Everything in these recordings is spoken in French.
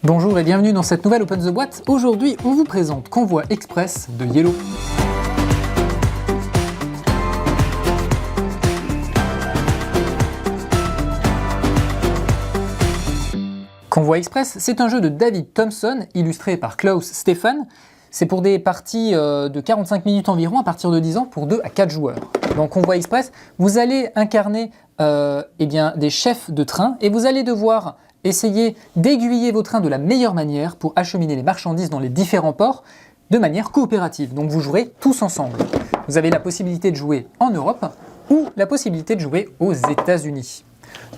Bonjour et bienvenue dans cette nouvelle Open the Boîte. Aujourd'hui, on vous présente Convoi Express de Yellow. Convoi Express, c'est un jeu de David Thompson, illustré par Klaus Stefan. C'est pour des parties de 45 minutes environ, à partir de 10 ans, pour 2 à 4 joueurs. Dans Convoi Express, vous allez incarner des chefs de train et vous allez devoir essayer d'aiguiller vos trains de la meilleure manière pour acheminer les marchandises dans les différents ports de manière coopérative. Donc vous jouerez tous ensemble. Vous avez la possibilité de jouer en Europe ou la possibilité de jouer aux États-Unis.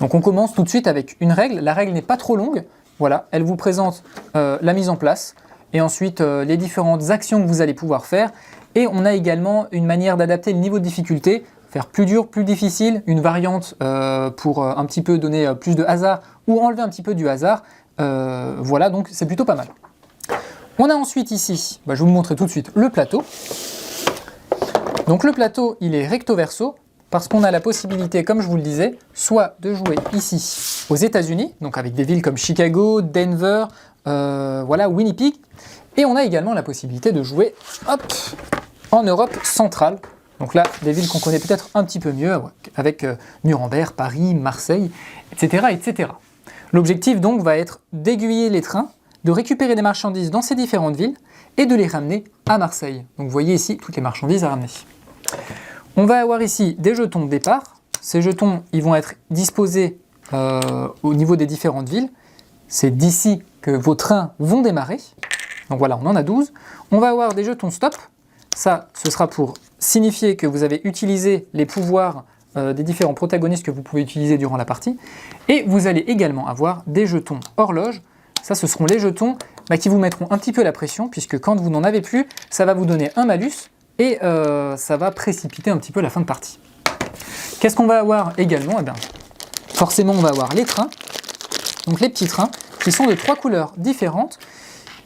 Donc on commence tout de suite avec une règle. La règle n'est pas trop longue. Voilà, elle vous présente la mise en place et ensuite les différentes actions que vous allez pouvoir faire. Et on a également une manière d'adapter le niveau de difficulté, faire plus dur, plus difficile, une variante pour un petit peu donner plus de hasard ou enlever un petit peu du hasard. Voilà, donc c'est plutôt pas mal. On a ensuite ici, je vais vous montrer tout de suite le plateau. Donc le plateau, il est recto verso parce qu'on a la possibilité, comme je vous le disais, soit de jouer ici aux États-Unis, donc avec des villes comme Chicago, Denver, Winnipeg, et on a également la possibilité de jouer en Europe centrale. Donc là, des villes qu'on connaît peut-être un petit peu mieux, avec Nuremberg, Paris, Marseille, etc., etc. L'objectif donc va être d'aiguiller les trains, de récupérer des marchandises dans ces différentes villes et de les ramener à Marseille. Donc vous voyez ici toutes les marchandises à ramener. On va avoir ici des jetons de départ. Ces jetons, ils vont être disposés au niveau des différentes villes. C'est d'ici que vos trains vont démarrer. Donc voilà, on en a 12. On va avoir des jetons stop. Ça, ce sera pour signifier que vous avez utilisé les pouvoirs des différents protagonistes que vous pouvez utiliser durant la partie. Et vous allez également avoir des jetons horloge. Ça, ce seront les jetons qui vous mettront un petit peu la pression, puisque quand vous n'en avez plus, ça va vous donner un malus et ça va précipiter un petit peu la fin de partie. Qu'est-ce qu'on va avoir également? Forcément, on va avoir les trains, donc les petits trains, qui sont de 3 couleurs différentes.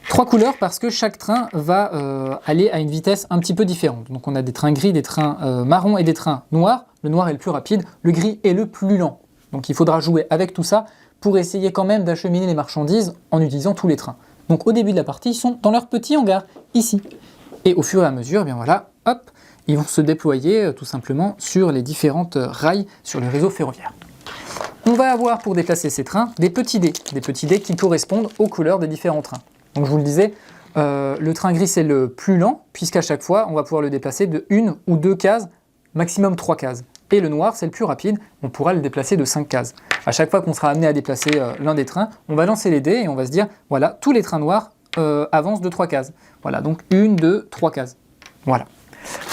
3 couleurs parce que chaque train va aller à une vitesse un petit peu différente. Donc on a des trains gris, des trains marrons et des trains noirs. Le noir est le plus rapide, le gris est le plus lent. Donc il faudra jouer avec tout ça pour essayer quand même d'acheminer les marchandises en utilisant tous les trains. Donc au début de la partie, ils sont dans leur petit hangar, ici. Et au fur et à mesure, ils vont se déployer tout simplement sur les différentes rails sur le réseau ferroviaire. On va avoir pour déplacer ces trains des petits dés qui correspondent aux couleurs des différents trains. Donc je vous le disais, le train gris c'est le plus lent, puisqu'à chaque fois on va pouvoir le déplacer de 1 ou 2 cases, maximum 3 cases. Et le noir c'est le plus rapide, on pourra le déplacer de 5 cases. À chaque fois qu'on sera amené à déplacer l'un des trains, on va lancer les dés et on va se dire, voilà, tous les trains noirs avancent de 3 cases. Voilà, donc 1, 2, 3 cases. Voilà.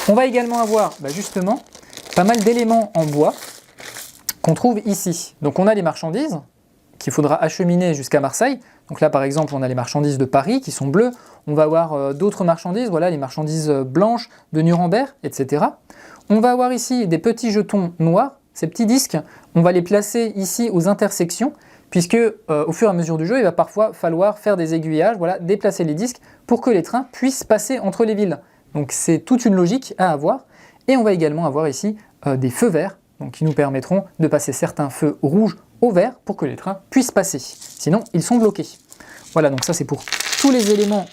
On va également avoir justement pas mal d'éléments en bois qu'on trouve ici. Donc on a les marchandises qu'il faudra acheminer jusqu'à Marseille. Donc là par exemple on a les marchandises de Paris qui sont bleues, on va avoir d'autres marchandises, voilà les marchandises blanches de Nuremberg, etc. On va avoir ici des petits jetons noirs, ces petits disques, on va les placer ici aux intersections, puisque au fur et à mesure du jeu il va parfois falloir faire des aiguillages, déplacer les disques pour que les trains puissent passer entre les villes. Donc c'est toute une logique à avoir. Et on va également avoir ici des feux verts, donc qui nous permettront de passer certains feux rouges au vert pour que les trains puissent passer. Sinon, ils sont bloqués. Voilà, donc ça c'est pour tous les éléments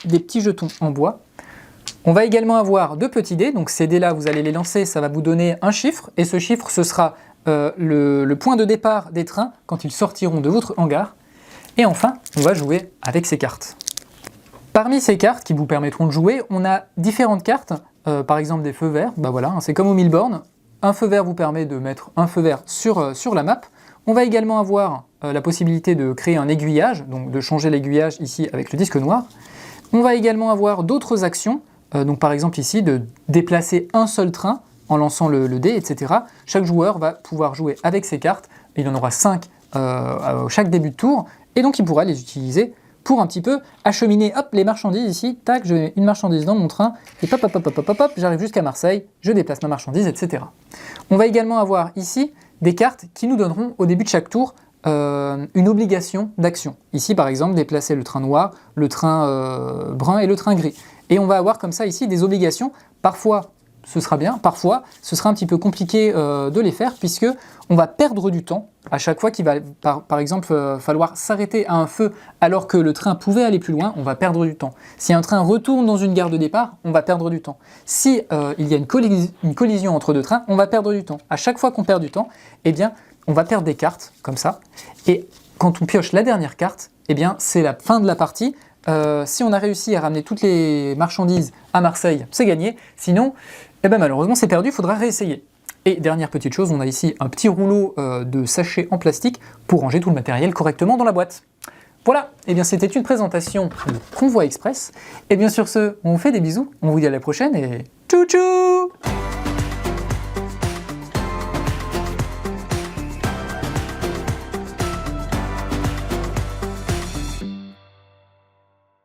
des petits jetons en bois. On va également avoir 2 petits dés. Donc ces dés-là, vous allez les lancer, ça va vous donner un chiffre. Et ce chiffre, ce sera le point de départ des trains quand ils sortiront de votre hangar. Et enfin, on va jouer avec ces cartes. Parmi ces cartes qui vous permettront de jouer, on a différentes cartes. Par exemple des feux verts. C'est comme au Milborn. Un feu vert vous permet de mettre un feu vert sur la map. On va également avoir la possibilité de créer un aiguillage, donc de changer l'aiguillage ici avec le disque noir. On va également avoir d'autres actions, donc par exemple ici de déplacer un seul train en lançant le dé, etc. Chaque joueur va pouvoir jouer avec ses cartes, il en aura 5 à chaque début de tour, et donc il pourra les utiliser pour un petit peu acheminer les marchandises ici. Tac, je mets une marchandise dans mon train, et j'arrive jusqu'à Marseille, je déplace ma marchandise, etc. On va également avoir ici des cartes qui nous donneront au début de chaque tour une obligation d'action. Ici par exemple déplacer le train noir, le train brun et le train gris. Et on va avoir comme ça ici des obligations, parfois ce sera bien. Parfois, ce sera un petit peu compliqué de les faire puisque on va perdre du temps à chaque fois qu'il va, par exemple, falloir s'arrêter à un feu alors que le train pouvait aller plus loin, on va perdre du temps. Si un train retourne dans une gare de départ, on va perdre du temps. Si il y a une collision entre deux trains, on va perdre du temps. À chaque fois qu'on perd du temps, eh bien, on va perdre des cartes comme ça. Et quand on pioche la dernière carte, eh bien, c'est la fin de la partie. Si on a réussi à ramener toutes les marchandises à Marseille, c'est gagné. Sinon, eh ben malheureusement, c'est perdu, il faudra réessayer. Et dernière petite chose, on a ici un petit rouleau de sachets en plastique pour ranger tout le matériel correctement dans la boîte. Voilà, et bien c'était une présentation de Convoi Express. Et bien sur ce, on vous fait des bisous, on vous dit à la prochaine et tchou tchou!